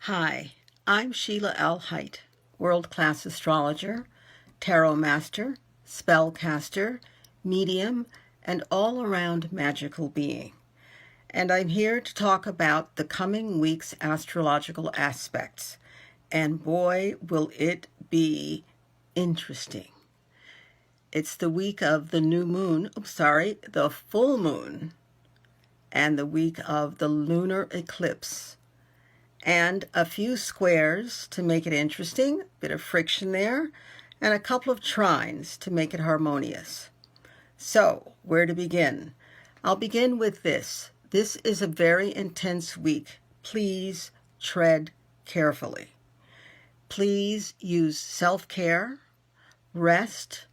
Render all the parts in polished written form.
Hi, I'm Sheilaa Hite, world-class astrologer, tarot master, spellcaster, medium, and all-around magical being. And I'm here to talk about the coming week's astrological aspects. And boy, will it be interesting. It's the week of the new moon, the full moon, and the week of the lunar eclipse. And a few squares to make it interesting, a bit of friction there, and a couple of trines to make it harmonious. So, where to begin? I'll begin with this. This is a very intense week. Please tread carefully. Please use self-care, rest,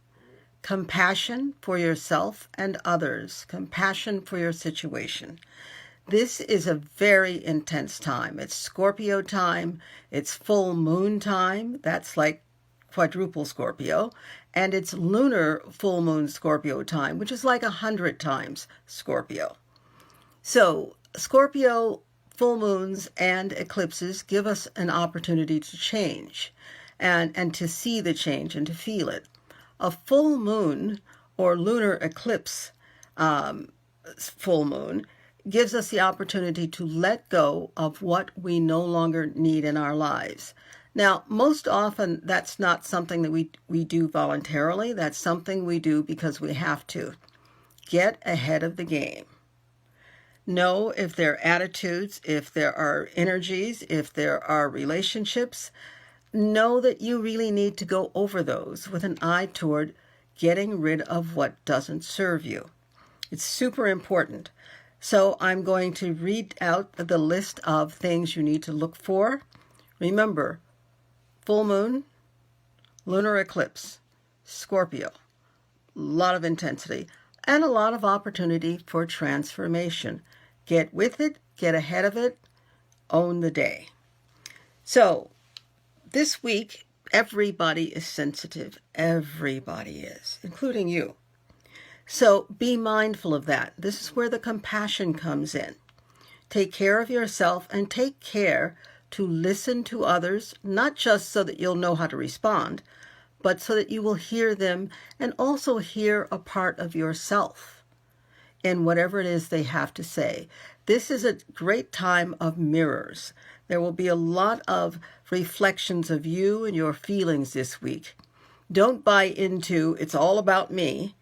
compassion for yourself and others, compassion for your situation. This is a very intense time. It's Scorpio time, it's full moon time, that's like quadruple Scorpio, and it's lunar full moon Scorpio time, which is like 100 times Scorpio. So Scorpio full moons and eclipses give us an opportunity to change and to see the change and to feel it. A full moon or lunar eclipse full moon gives us the opportunity to let go of what we no longer need in our lives. Now, most often, that's not something that we do voluntarily. That's something we do because we have to. Get ahead of the game. Know if there are attitudes, if there are energies, if there are relationships. Know that you really need to go over those with an eye toward getting rid of what doesn't serve you. It's super important. So I'm going to read out the list of things you need to look for. Remember, full moon, lunar eclipse, Scorpio, a lot of intensity, and a lot of opportunity for transformation. Get with it, get ahead of it, own the day. So this week, everybody is sensitive. Everybody is, including you. So be mindful of that. This is where the compassion comes in. Take care of yourself and take care to listen to others, not just so that you'll know how to respond, but so that you will hear them and also hear a part of yourself in whatever it is they have to say. This is a great time of mirrors. There will be a lot of reflections of you and your feelings this week. Don't buy into it's all about me.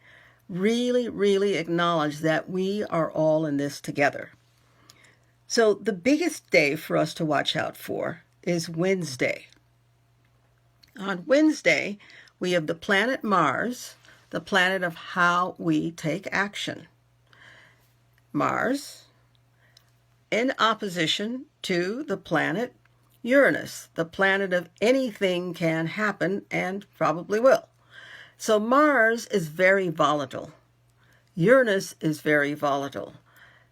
Really, really acknowledge that we are all in this together. So the biggest day for us to watch out for is Wednesday. On Wednesday, we have the planet Mars, the planet of how we take action. Mars in opposition to the planet Uranus, the planet of anything can happen and probably will. So Mars is very volatile. Uranus is very volatile.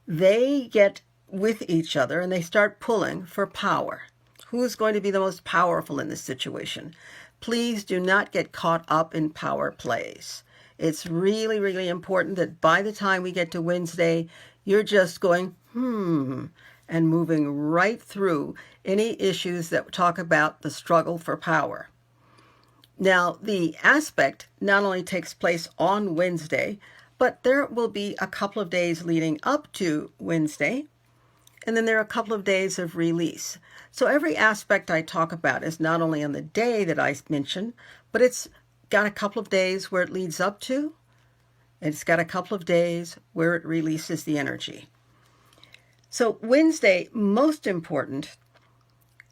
They get with each other and they start pulling for power. Who's going to be the most powerful in this situation? Please do not get caught up in power plays. It's really, really important that by the time we get to Wednesday, you're just going, and moving right through any issues that talk about the struggle for power. Now, the aspect not only takes place on Wednesday, but there will be a couple of days leading up to Wednesday, and then there are a couple of days of release. So every aspect I talk about is not only on the day that I mentioned, but it's got a couple of days where it leads up to, and it's got a couple of days where it releases the energy. So Wednesday, most important,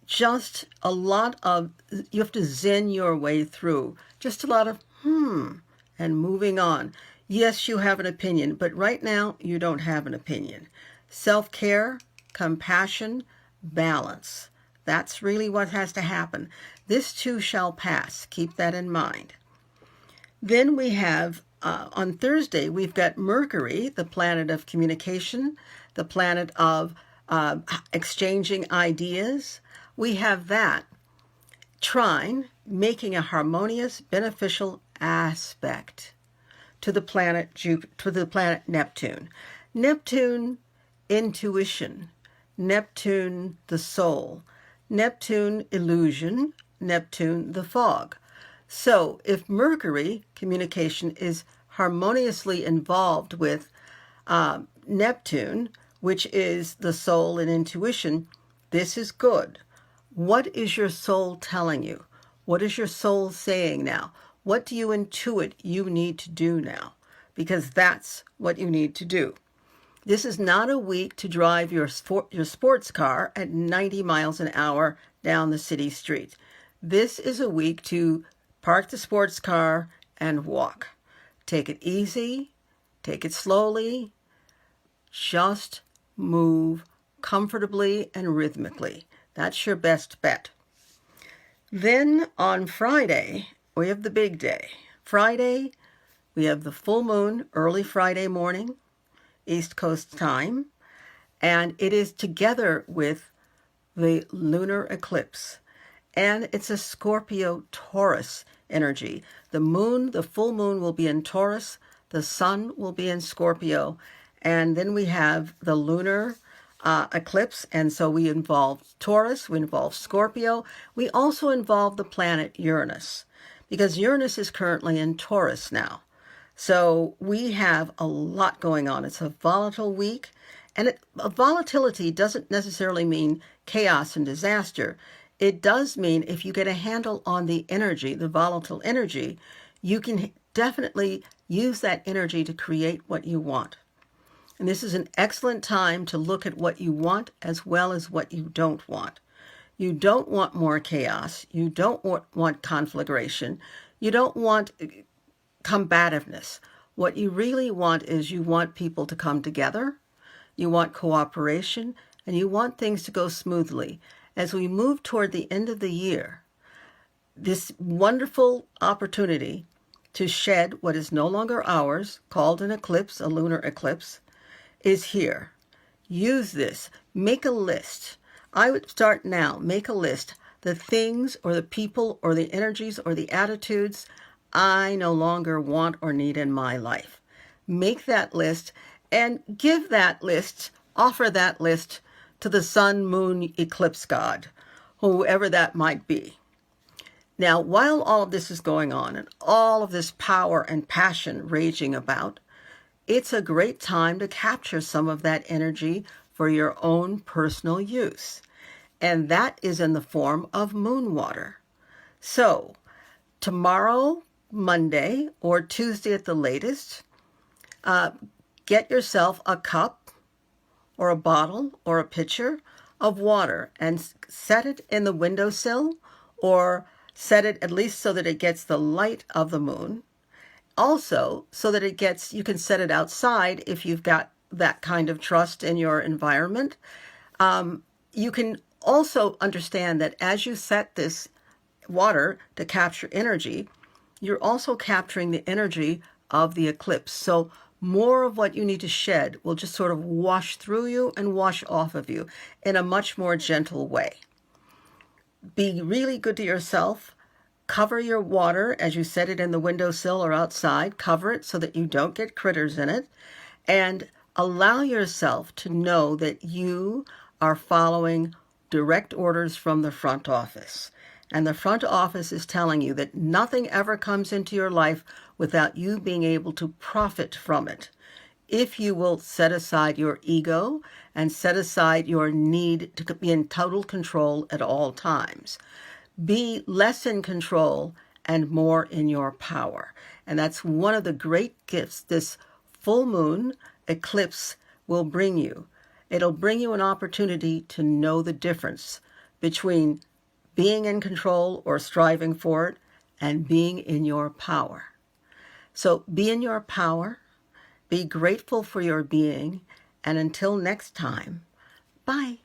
just a lot of, you have to zen your way through. Just a lot of and moving on. Yes, you have an opinion, but right now you don't have an opinion. Self-care, compassion, balance. That's really what has to happen. This too shall pass. Keep that in mind. Then we have, on Thursday, we've got Mercury, the planet of communication, the planet of exchanging ideas. We have that trine making a harmonious, beneficial aspect to the planet Neptune. Neptune, intuition. Neptune, the soul. Neptune, illusion, Neptune, the fog. So if Mercury, communication, is harmoniously involved with Neptune, which is the soul and intuition, this is good. What is your soul telling you? What is your soul saying now? What do you intuit you need to do now? Because that's what you need to do. This is not a week to drive your sports car at 90 miles an hour down the city street. This is a week to park the sports car and walk. Take it easy, take it slowly, just move comfortably and rhythmically. That's your best bet. Then on Friday, we have the big day. Friday, we have the full moon, early Friday morning, East Coast time, and it is together with the lunar eclipse. And it's a Scorpio-Taurus energy. The full moon will be in Taurus, the sun will be in Scorpio, and then we have the lunar eclipse, and so we involve Taurus, we involve Scorpio. We also involve the planet Uranus, because Uranus is currently in Taurus now. So we have a lot going on. It's a volatile week, and volatility doesn't necessarily mean chaos and disaster. It does mean if you get a handle on the energy, the volatile energy, you can definitely use that energy to create what you want. And this is an excellent time to look at what you want as well as what you don't want. You don't want more chaos. You don't want conflagration. You don't want combativeness. What you really want is you want people to come together. You want cooperation, and you want things to go smoothly. As we move toward the end of the year, this wonderful opportunity to shed what is no longer ours, called an eclipse, a lunar eclipse, is here. Use this. Make a list. I would start now. Make a list. The things or the people or the energies or the attitudes I no longer want or need in my life. Make that list and give that list, offer that list to the sun, moon, eclipse god, whoever that might be. Now, while all of this is going on and all of this power and passion raging about, it's a great time to capture some of that energy for your own personal use. And that is in the form of moon water. So, tomorrow, Monday, or Tuesday at the latest, get yourself a cup or a bottle or a pitcher of water and set it in the windowsill, or set it at least so that it gets the light of the moon. Also, so that you can set it outside if you've got that kind of trust in your environment. You can also understand that as you set this water to capture energy, you're also capturing the energy of the eclipse. So more of what you need to shed will just sort of wash through you and wash off of you in a much more gentle way. Be really good to yourself. Cover your water as you set it in the windowsill or outside. Cover it so that you don't get critters in it. And allow yourself to know that you are following direct orders from the front office. And the front office is telling you that nothing ever comes into your life without you being able to profit from it. If you will set aside your ego and set aside your need to be in total control at all times. Be less in control and more in your power. And that's one of the great gifts this full moon eclipse will bring you. It'll bring you an opportunity to know the difference between being in control or striving for it and being in your power. So be in your power, be grateful for your being, and until next time, bye.